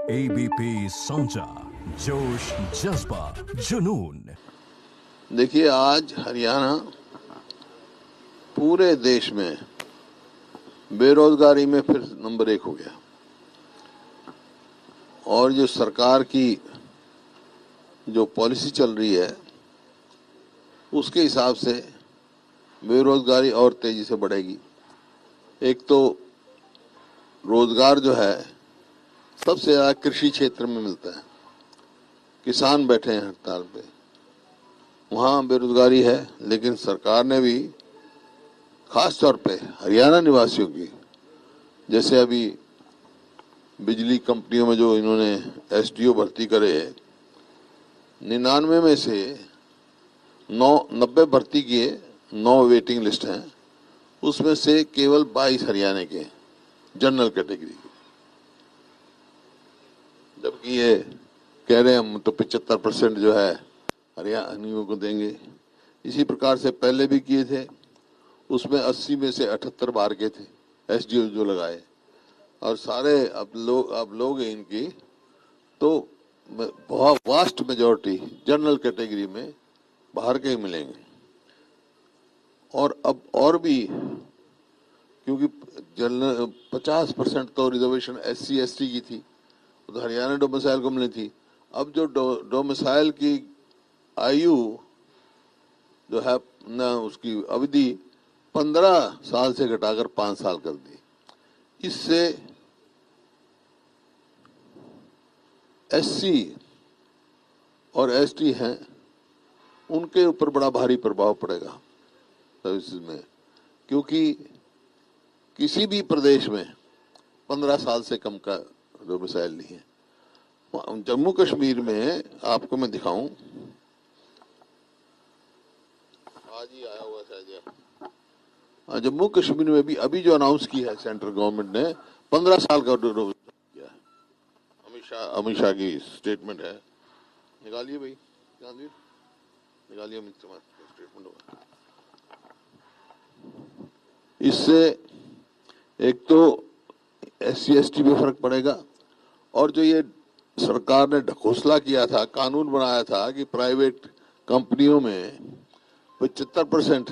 ABP साउंचा जोश जज्बा जुनून। देखिए, आज हरियाणा पूरे देश में बेरोजगारी में फिर नंबर 1 हो गया और जो सरकार की जो पॉलिसी चल रही है उसके हिसाब से बेरोजगारी और तेजी से बढ़ेगी। एक तो रोजगार जो है सबसे ज्यादा कृषि क्षेत्र में मिलता है। किसान बैठे हैं हड़ताल पे, वहां बेरोजगारी है, लेकिन सरकार ने भी खास तौर पे हरियाणा निवासियों की, जैसे अभी बिजली कंपनियों में जो इन्होंने एसडीओ भर्ती करे है, 99 में से 90 भर्ती किए, 9 वेटिंग लिस्ट हैं, उसमें से केवल 22 हरियाणा के जनरल कैटेगरी के, जबकि ये कह रहे हैं हम तो 75% जो है हरियाणियों को देंगे। इसी प्रकार से पहले भी किए थे, उसमें 80 में से 78 बाहर के थे एसडीओ जो लगाए, और सारे अब लोग हैं इनकी, तो बहुत वास्ट मेजॉरिटी जनरल कैटेगरी में बाहर के ही मिलेंगे। और अब और भी, क्योंकि जनरल 50% तो रिजर्वेशन एससी एसटी की थी, तो हरियाणा डोमिसाइल को मिली थी। अब जो डोमिसाइल की आयु जो है ना, उसकी अवधि 15 साल से घटाकर 5 साल कर दी। इससे एससी और एसटी हैं उनके ऊपर बड़ा भारी प्रभाव पड़ेगा सर्विसेज में, क्योंकि किसी भी प्रदेश में 15 साल से कम का डोमिसाइल नहीं है। जम्मू कश्मीर में आपको मैं दिखाऊं, आज ही आया हुआ शायद, जम्मू कश्मीर में भी अभी जो अनाउंस की है सेंट्रल गवर्नमेंट ने, 15 साल का किया है। अमित शाह की स्टेटमेंट है, निकालिए भाई, निकालिए अमित शाह स्टेटमेंट होगा। इससे एक तो एससी एसटी में फर्क पड़ेगा, और जो ये सरकार ने ढकोसला किया था, कानून बनाया था कि प्राइवेट कंपनियों में 75%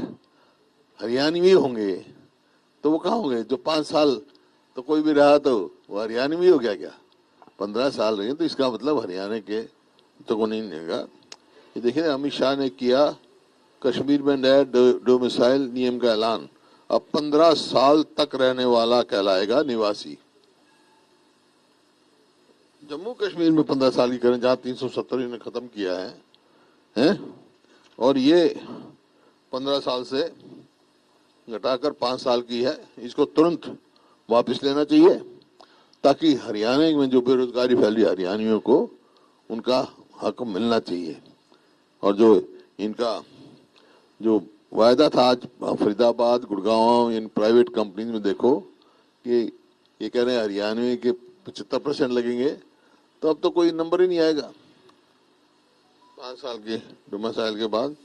हरियाणवी होंगे, तो वो कहाँ होंगे? जो 5 साल तो कोई भी रहा तो वो हरियाणवी हो गया क्या? 15 साल रहे तो इसका मतलब हरियाणा के तो को नहीं मिलेगा। ये देखिए, अमित शाह ने किया कश्मीर में नया डोमिसाइल नियम का ऐलान। अब 15 साल तक रहने वाला कहलाएगा निवासी। जम्मू कश्मीर में 15 साल की करें, जहां 370 ने खत्म किया है, और ये 15 साल से घटाकर 5 साल की है। इसको तुरंत वापस लेना चाहिए, ताकि हरियाणा में जो बेरोजगारी फैली हरियाणियों को उनका हक मिलना चाहिए। और जो इनका जो वायदा था, आज Faridabad, Gurgaon, in private companies में देखो कि ये कह रहे हैं हरियाणवी के 75% लगेंगे, तो अब तो कोई नंबर ही नहीं आएगा 5 साल के डोमिसाइल के बाद।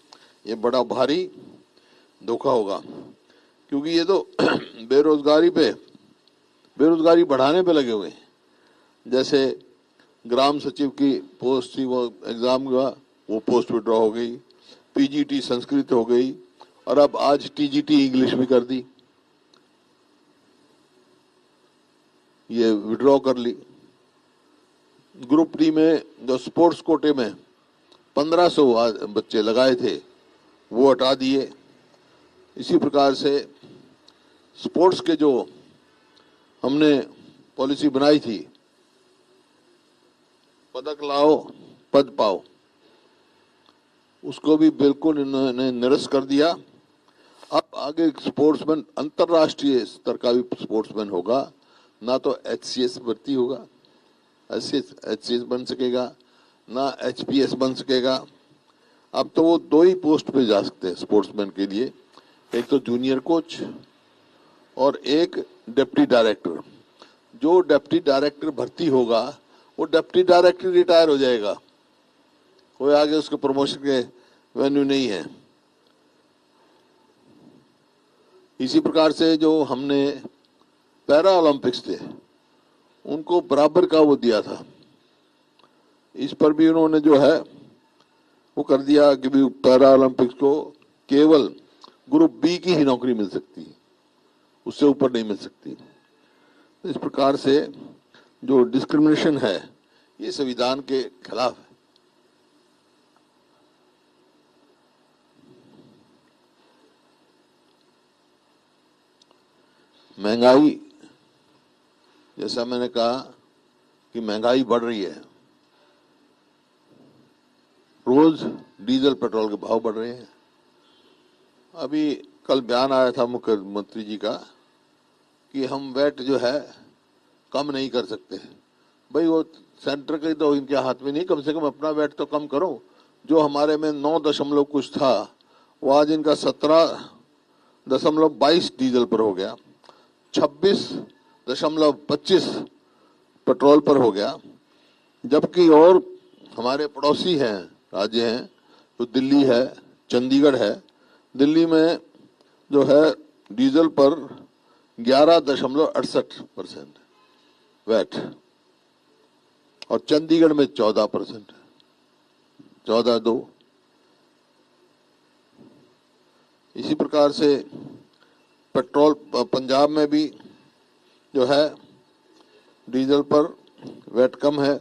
ये बड़ा भारी धोखा होगा, क्योंकि ये तो बेरोजगारी बढ़ाने पे लगे हुए हैं। जैसे ग्राम सचिव की पोस्ट थी, वो एग्जाम हुआ, वो पोस्ट विड्रॉ हो गई। पीजीटी संस्कृत हो गई, और अब आज टीजीटी इंग्लिश भी कर दी, ये विड्रॉ कर ली। ग्रुप डी में जो स्पोर्ट्स कोटे में 1500 बच्चे लगाए थे, वो हटा दिए। इसी प्रकार से स्पोर्ट्स के जो हमने पॉलिसी बनाई थी, पदक लाओ पद पाओ, उसको भी बिल्कुल इन्होंने निरस्त कर दिया। अब आगे स्पोर्ट्समैन, अंतरराष्ट्रीय स्तर का भी स्पोर्ट्समैन होगा, ना तो एचसीएस भर्ती होगा, एचसीएस बन सकेगा, ना एचपीएस बन सकेगा। अब तो वो 2 ही पोस्ट पे जा सकते हैं स्पोर्ट्समैन के लिए, एक तो जूनियर कोच और एक डिप्टी डायरेक्टर। जो डिप्टी डायरेक्टर भर्ती होगा, वो डिप्टी डायरेक्टर रिटायर हो जाएगा, कोई आगे उसके प्रमोशन के वेन्यू नहीं है। इसी प्रकार से जो हमने पैरा ओलंपिक्स थे, उनको बराबर का वो दिया था, इस पर भी उन्होंने जो है वो कर दिया कि भी पैरा ओलंपिक्स को केवल ग्रुप बी की ही नौकरी मिल सकती है, उससे ऊपर नहीं मिल सकती। तो इस प्रकार से जो डिस्क्रिमिनेशन है ये संविधान के खिलाफ है। महंगाई, जैसा मैंने कहा कि महंगाई बढ़ रही है, रोज डीजल पेट्रोल के भाव बढ़ रहे हैं। अभी कल बयान आया था मुख्यमंत्री जी का कि हम वैट जो है कम नहीं कर सकते। भाई वो सेंटर के तो इनके हाथ में नहीं, कम से कम अपना वैट तो कम करो। जो हमारे में 9 दशमलव कुछ था वो आज इनका 17.22 डीजल पर हो गया, 26.25 पेट्रोल पर हो गया। जबकि और हमारे पड़ोसी हैं, राज्य हैं, तो दिल्ली है, चंडीगढ़ है। दिल्ली में जो है डीजल पर 11.68% वैट और चंडीगढ़ में 14%, 14.2। इसी प्रकार से पेट्रोल पंजाब में भी जो है डीजल पर वैट कम है,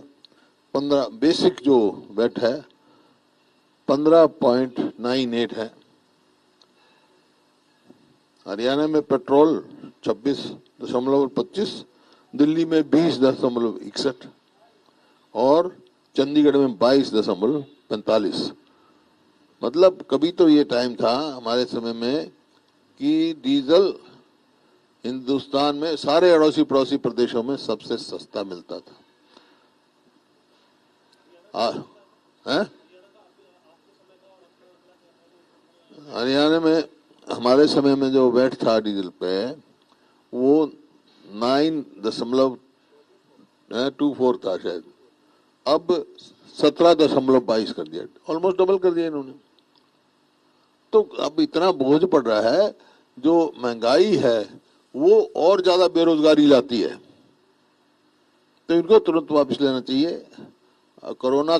15 बेसिक जो वैट है 15.98 है। हरियाणा में पेट्रोल 26.25, दिल्ली में 20.61 और चंडीगढ़ में 22.45। मतलब कभी तो ये टाइम था हमारे समय में कि डीजल हिंदुस्तान में सारे अड़ोसी पड़ोसी प्रदेशों में सबसे सस्ता मिलता था। हरियाणा में हमारे समय में जो वैट था डीजल पे वो 9.24 था शायद, अब 17.22 कर दिया, ऑलमोस्ट डबल कर दिया इन्होंने। तो अब इतना बोझ पड़ रहा है, जो महंगाई है वो और ज्यादा बेरोजगारी लाती है, तो इनको तुरंत वापस लेना चाहिए। कोरोना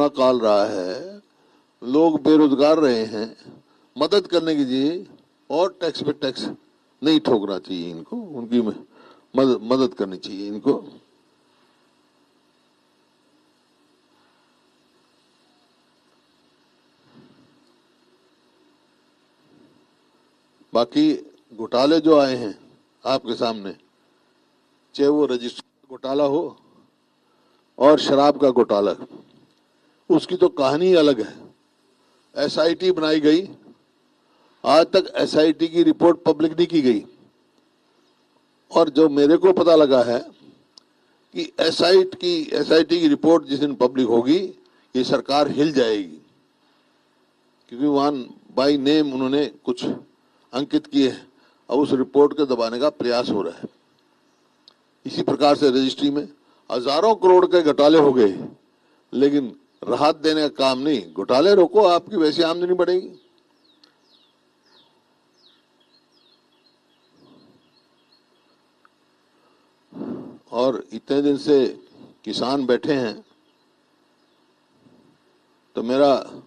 काल रहा है, लोग बेरोजगार रहे हैं, मदद करने की चाहिए और टैक्स पे टैक्स नहीं ठोकना चाहिए इनको, उनकी मदद करनी चाहिए इनको। बाकी घोटाले जो आए हैं आपके सामने, चाहे वो रजिस्टर घोटाला हो और शराब का घोटाला, उसकी तो कहानी अलग है। एसआईटी बनाई गई, आज तक एसआईटी की रिपोर्ट पब्लिक नहीं की गई, और जो मेरे को पता लगा है कि एसआईटी की रिपोर्ट जिस दिन पब्लिक होगी ये सरकार हिल जाएगी, क्योंकि वहां बाय नेम उन्होंने कुछ अंकित किए हैं और उस रिपोर्ट को दबाने का प्रयास हो रहा है। इसी प्रकार से रजिस्ट्री में हजारों करोड़ के घोटाले हो गए, लेकिन राहत देने का काम नहीं। घोटाले रोको, आपकी वैसी आमदनी बढ़ेगी। और इतने दिन से किसान बैठे हैं, तो मेरा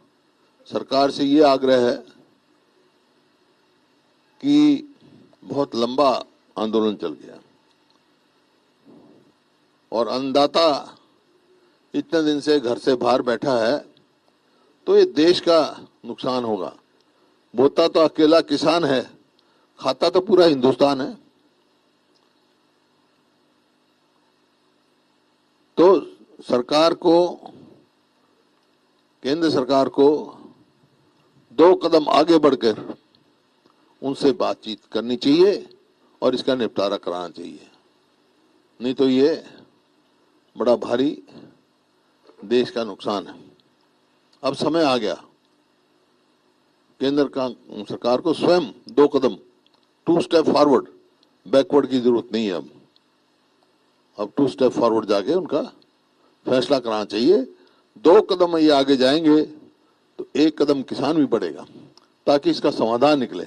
सरकार से ये आग्रह है कि बहुत लंबा आंदोलन चल गया और अन्नदाता इतने दिन से घर से बाहर बैठा है, तो ये देश का नुकसान होगा। बोता तो अकेला किसान है, खाता तो पूरा हिंदुस्तान है। तो केंद्र सरकार को 2 कदम आगे बढ़कर उनसे बातचीत करनी चाहिए और इसका निपटारा कराना चाहिए, नहीं तो ये बड़ा भारी देश का नुकसान है। अब समय आ गया केंद्र का सरकार को स्वयं 2 कदम, 2 स्टेप फॉरवर्ड, बैकवर्ड की जरूरत नहीं है। अब 2 स्टेप फॉरवर्ड जाके उनका फैसला कराना चाहिए। 2 कदम ये आगे जाएंगे तो 1 कदम किसान भी बढ़ेगा, ताकि इसका समाधान निकले।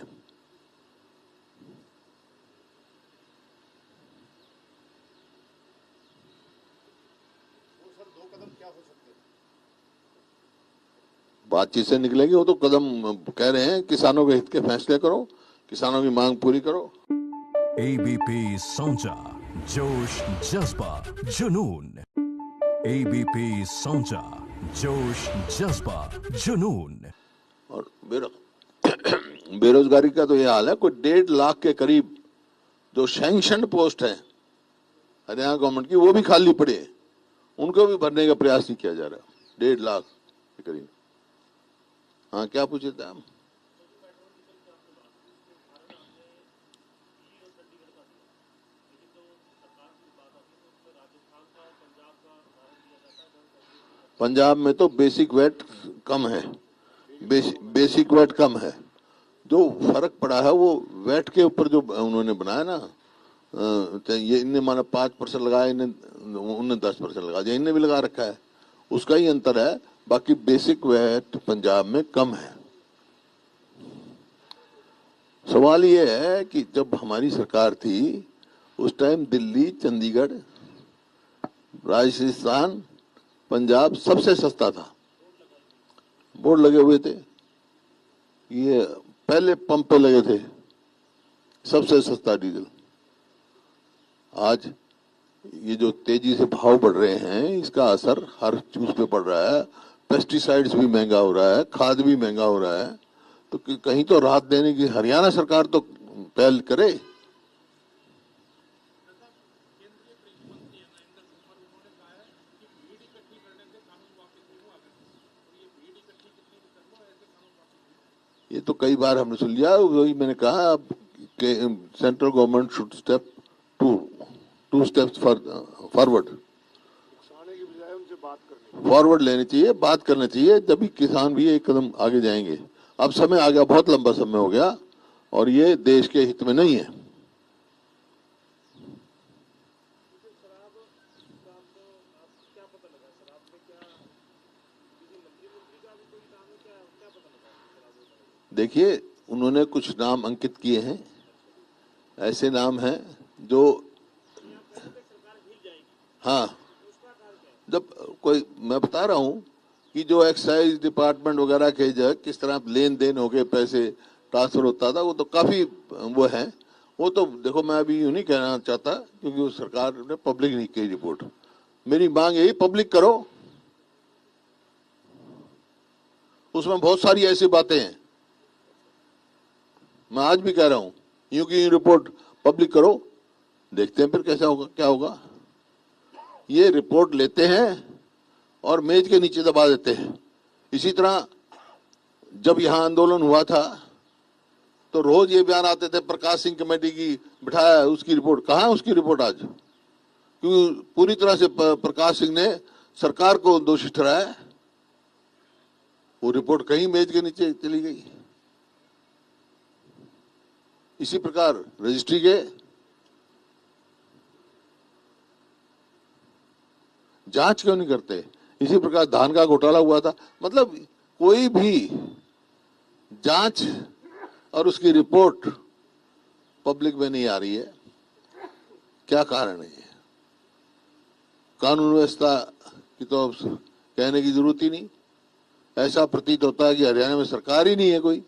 बातचीत से निकलेंगे। वो तो कदम कह रहे हैं, किसानों के हित के फैसले करो, किसानों की मांग पूरी करो। ABP Sonja, जोश जज्बा जुनून। ABP Sonja, जोश जज्बा जुनून। और बेरोजगारी का तो ये हाल है, कोई 1.5 लाख के करीब जो सैंक्शन पोस्ट है हरियाणा गवर्नमेंट की, वो भी खाली पड़े हैं, उनको भी भरने का प्रयास नहीं किया जा रहा। 1.5 लाख के करीब। हाँ, क्या पूछे थे हम? पंजाब में तो बेसिक वेट कम है, बेसिक वेट कम है। जो फर्क पड़ा है वो वेट के ऊपर जो उन्होंने बनाया ना, ये इनने माना 5% लगाया, उन्होंने 10% लगा दिया, इनने भी लगा रखा है, उसका ही अंतर है। बाकी बेसिक वेट पंजाब में कम है। सवाल ये है कि जब हमारी सरकार थी उस टाइम दिल्ली, चंडीगढ़, राजस्थान, पंजाब सबसे सस्ता था, बोर्ड लगे हुए थे, ये पहले पंप पे लगे थे, सबसे सस्ता डीजल। आज ये जो तेजी से भाव बढ़ रहे हैं, इसका असर हर चीज पे पड़ रहा है। पेस्टिसाइड्स भी महंगा हो रहा है, खाद भी महंगा हो रहा है, तो कहीं तो राहत देने की हरियाणा सरकार तो पहल करे। ये तो कई बार हमने सुन लिया, वही मैंने कहा अब central government should step two steps forward लेनी चाहिए, बात करनी चाहिए, तभी किसान भी एक कदम आगे जाएंगे। अब समय आ गया, बहुत लंबा समय हो गया, और ये देश के हित में नहीं है। देखिए, उन्होंने कुछ नाम अंकित किए हैं, ऐसे नाम हैं जो, हाँ, जब कोई, मैं बता रहा हूं कि जो एक्साइज डिपार्टमेंट वगैरह के जो किस तरह लेन देन हो गए, पैसे ट्रांसफर होता था, वो तो काफी वो है। वो तो देखो, मैं अभी यूं नहीं कहना चाहता क्योंकि वो सरकार ने पब्लिक नहीं की रिपोर्ट। मेरी मांग यही, पब्लिक करो, उसमें बहुत सारी ऐसी बातें हैं। मैं आज भी कह रहा हूं, यूं की रिपोर्ट पब्लिक करो, देखते हैं फिर कैसा होगा, क्या होगा। ये रिपोर्ट लेते हैं और मेज के नीचे दबा देते हैं। इसी तरह जब यहां आंदोलन हुआ था तो रोज ये बयान आते थे, प्रकाश सिंह कमेटी की बिठाया, उसकी रिपोर्ट कहां है? उसकी रिपोर्ट आज, क्योंकि पूरी तरह से प्रकाश सिंह ने सरकार को दोषी ठहराया, वो रिपोर्ट कहीं मेज के नीचे चली गई। इसी प्रकार रजिस्ट्री के जांच क्यों नहीं करते? इसी प्रकार धान का घोटाला हुआ था, मतलब कोई भी जांच और उसकी रिपोर्ट पब्लिक में नहीं आ रही है। क्या कारण है? कानून व्यवस्था की तो कहने की जरूरत ही नहीं। ऐसा प्रतीत होता है कि हरियाणा में सरकार ही नहीं है, कोई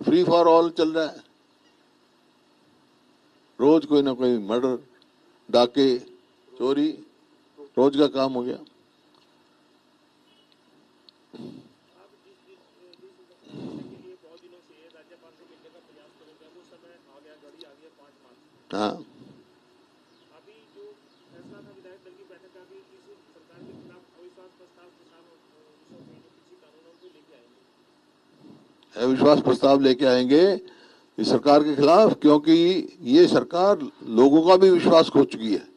फ्री फॉर ऑल चल रहा है। रोज कोई ना कोई मर्डर, डाके, चोरी, रोज का काम हो गया। हाँ, अभी जो फैसला था विधायक दल की बैठक का कि किसी सरकार के खिलाफ अविश्वास प्रस्ताव किसी कानूनों को लेके आएंगे, अविश्वास प्रस्ताव लेके आएंगे इस सरकार के खिलाफ, क्योंकि ये सरकार लोगों का भी विश्वास खो चुकी है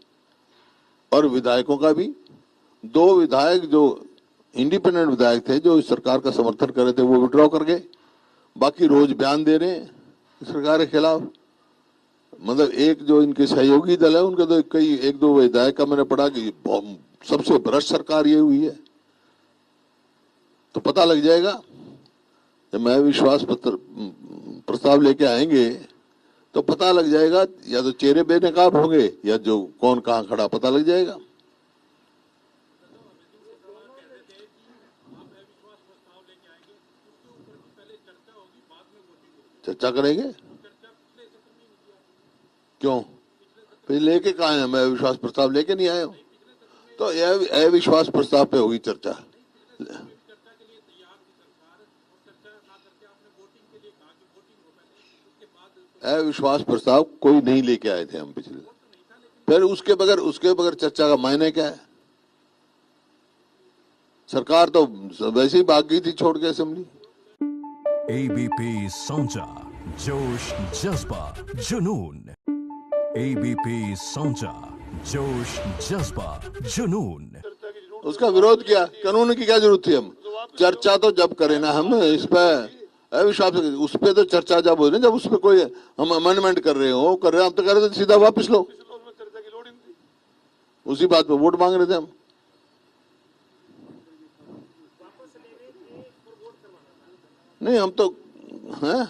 और विधायकों का भी। 2 विधायक जो इंडिपेंडेंट विधायक थे, जो इस सरकार का समर्थन कर रहे थे, वो विड्रॉ कर गए। बाकी रोज बयान दे रहे हैं सरकार के खिलाफ। मतलब एक जो इनके सहयोगी दल है, उनके तो कई 1-2 विधायक का मैंने पढ़ा कि सबसे भ्रष्ट सरकार ये हुई है। तो पता लग जाएगा जब मैं विश्वास प्रस्ताव लेके आएंगे तो पता लग जाएगा, या तो चेहरे बेनकाब होंगे या जो कौन कहां खड़ा पता लग जाएगा। चर्चा करेंगे। क्यों? फिर लेके कहा है? मैं अविश्वास प्रस्ताव लेके नहीं आया हूं। तो अविश्वास प्रस्ताव पे होगी चर्चा। अविश्वास प्रस्ताव कोई नहीं लेके आए थे हम पिछले। फिर उसके बगैर चर्चा का मायने क्या है? सरकार तो वैसे ही भाग गई थी छोड़ के असेंबली। एबीपी साझा, जोश जज्बा जुनून। एबीपी साझा, जोश जज्बा जुनून। उसका विरोध किया, कानून की क्या जरूरत थी? हम चर्चा तो जब करें ना, हम इस पर अविश्वास उस पर तो चर्चा जब हो रही, जब उस पर कोई हम अमेंडमेंट कर रहे हो, हम तो कर रहे थे सीधा वापस लो। उसी बात पे वोट मांग रहे थे हम। नहीं, हम तो हैं,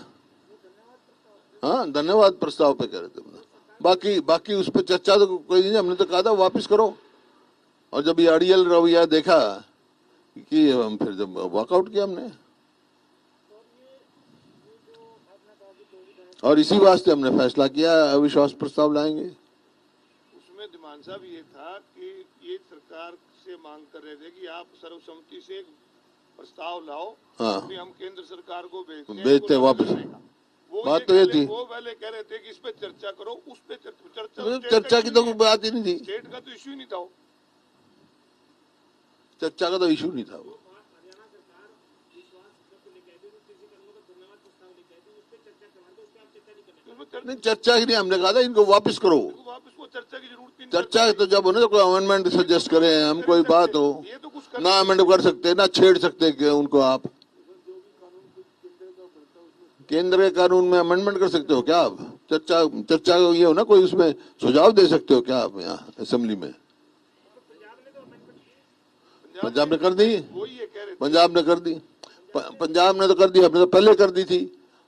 हाँ, धन्यवाद प्रस्ताव पे कह रहे थे। बाकी उस पर चर्चा तो कोई नहीं। हमने तो कहा था वापस करो, और जब ये अड़ियल रवैया देखा कि हम फिर जब वॉकआउट किया हमने, और इसी वास्ते हमने फैसला किया अविश्वास प्रस्ताव लाएंगे। उसमें दिमान साहब ये था कि ये सरकार से मांग कर रहे थे कि आप सर्वसम्मति से एक प्रस्ताव लाओ। हाँ, हम केंद्र सरकार को भेजते वापस। बात तो ये थी, वो पहले कह रहे थे कि इस पे चर्चा करो, उस पे चर्चा की तो कोई बात ही नहीं थी। स्टेट का तो इश्यू ही नहीं था वो। चर्चा का तो इशू नहीं था वो। नहीं, चर्चा ही नहीं। हमने कहा था इनको वापस करो। वापस वो चर्चा की जरूरत नहीं। चर्चा तो जब हो ना, तो कोई अमेंडमेंट सजेस्ट करें हम, कोई बात हो ना, अमेंड कर सकते ना छेड़ सकते उनको। आप केंद्र के कानून में अमेंडमेंट कर सकते हो क्या? आप चर्चा ये हो ना, कोई उसमें सुझाव दे सकते हो क्या आप यहाँ असेंबली में? पंजाब ने कर दी, पंजाब ने कर दी, पंजाब ने तो कर दी, हमने तो पहले कर दी थी।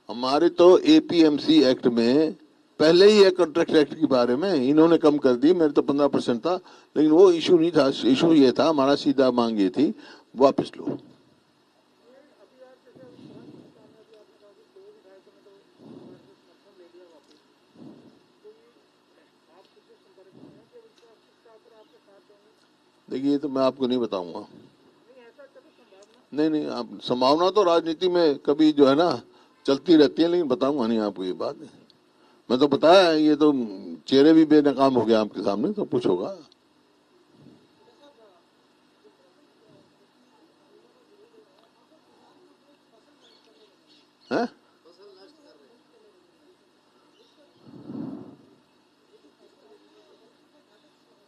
हमारे तो एपीएमसी एक्ट में पहले ही है, कॉन्ट्रैक्ट एक्ट के बारे में इन्होंने कम कर दी। मेरे तो 15% था, लेकिन वो इशू नहीं था। इशू ये था, हमारा सीधा मांग ये थी वापस लो। देखिए, तो मैं आपको नहीं बताऊंगा। नहीं, आप संभावना तो राजनीति में कभी जो है ना चलती रहती है, लेकिन बताऊंगा नहीं आपको ये बात। मैं तो बताया, ये तो चेहरे भी बेनकाम हो गया आपके सामने, तो कुछ होगा। है?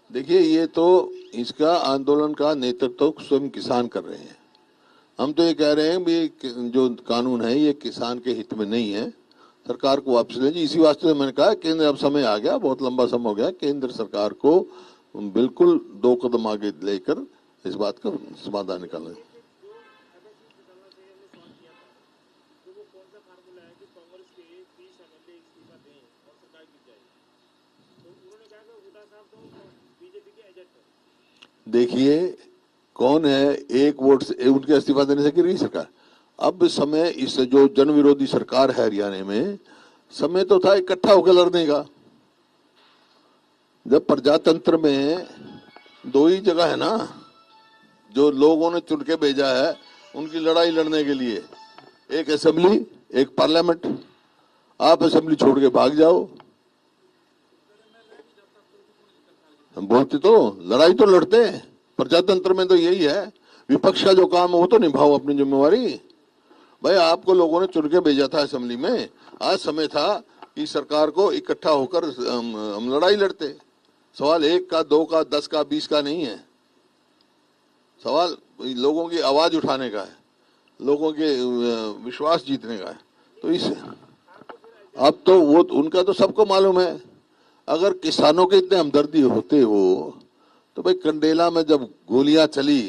देखिए, ये तो इसका आंदोलन का नेतृत्व तो स्वयं किसान कर रहे हैं। हम तो ये कह रहे हैं भी जो कानून है ये किसान के हित में नहीं है, सरकार को वापस ले जी। इसी वास्ते मैंने कहा केंद्र, अब समय आ गया, बहुत लंबा समय हो गया, केंद्र सरकार को बिल्कुल 2 कदम आगे लेकर इस बात का समाधान निकालना। देखिए, कौन है एक वोट से उनके इस्तीफा देने से गिर गई सरकार। अब समय, इस जो जन विरोधी सरकार है हरियाणा में, समय तो था इकट्ठा होकर लड़ने का। जब प्रजातंत्र में 2 ही जगह है ना जो लोगों ने चुन के भेजा है उनकी लड़ाई लड़ने के लिए, एक असेंबली, एक पार्लियामेंट। आप असेंबली छोड़ के भाग जाओ, हम बोलते तो लड़ाई तो लड़ते हैं। प्रजातंत्र में तो यही है, विपक्ष का जो काम है वो तो निभाओ अपनी जिम्मेवारी। भाई, आपको लोगों ने चुन के भेजा था असेंबली में, आज समय था कि सरकार को इकट्ठा होकर हम लड़ाई लड़ते। सवाल 1 का, 2 का, 10 का, 20 का नहीं है। सवाल लोगों की आवाज उठाने का है, लोगों के विश्वास जीतने का है। तो इस अब तो वो उनका तो सबको मालूम है। अगर किसानों के इतने हमदर्दी होते हो तो भाई कंडेला में जब गोलियां चली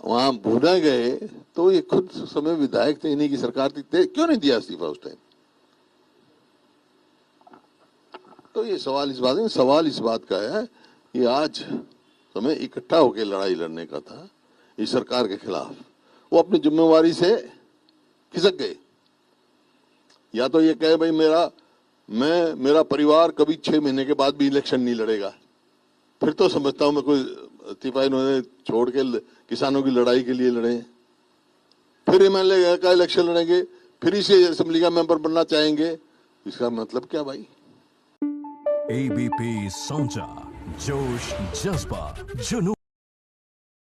वहां भूना गए तो ये खुद समय विधायक थे, इन्हीं की सरकार थी, क्यों नहीं दिया इस्तीफा उस टाइम? तो ये सवाल इस बात का है कि आज समय इकट्ठा होकर लड़ाई लड़ने का था इस सरकार के खिलाफ। वो अपनी जिम्मेवारी से खिसक गए। या तो ये कहे भाई मेरा परिवार कभी 6 महीने के बाद भी इलेक्शन नहीं लड़ेगा, फिर तो समझता हूं मैं कोई इस्तीफा इन्होंने छोड़ के किसानों की लड़ाई के लिए लड़े। फिर एमएलए का इलेक्शन लड़ेंगे, फिर इसे असेंबली का मेंबर बनना चाहेंगे, इसका मतलब क्या भाई? एबीपी सांचा, जोश जज्बा जुनून।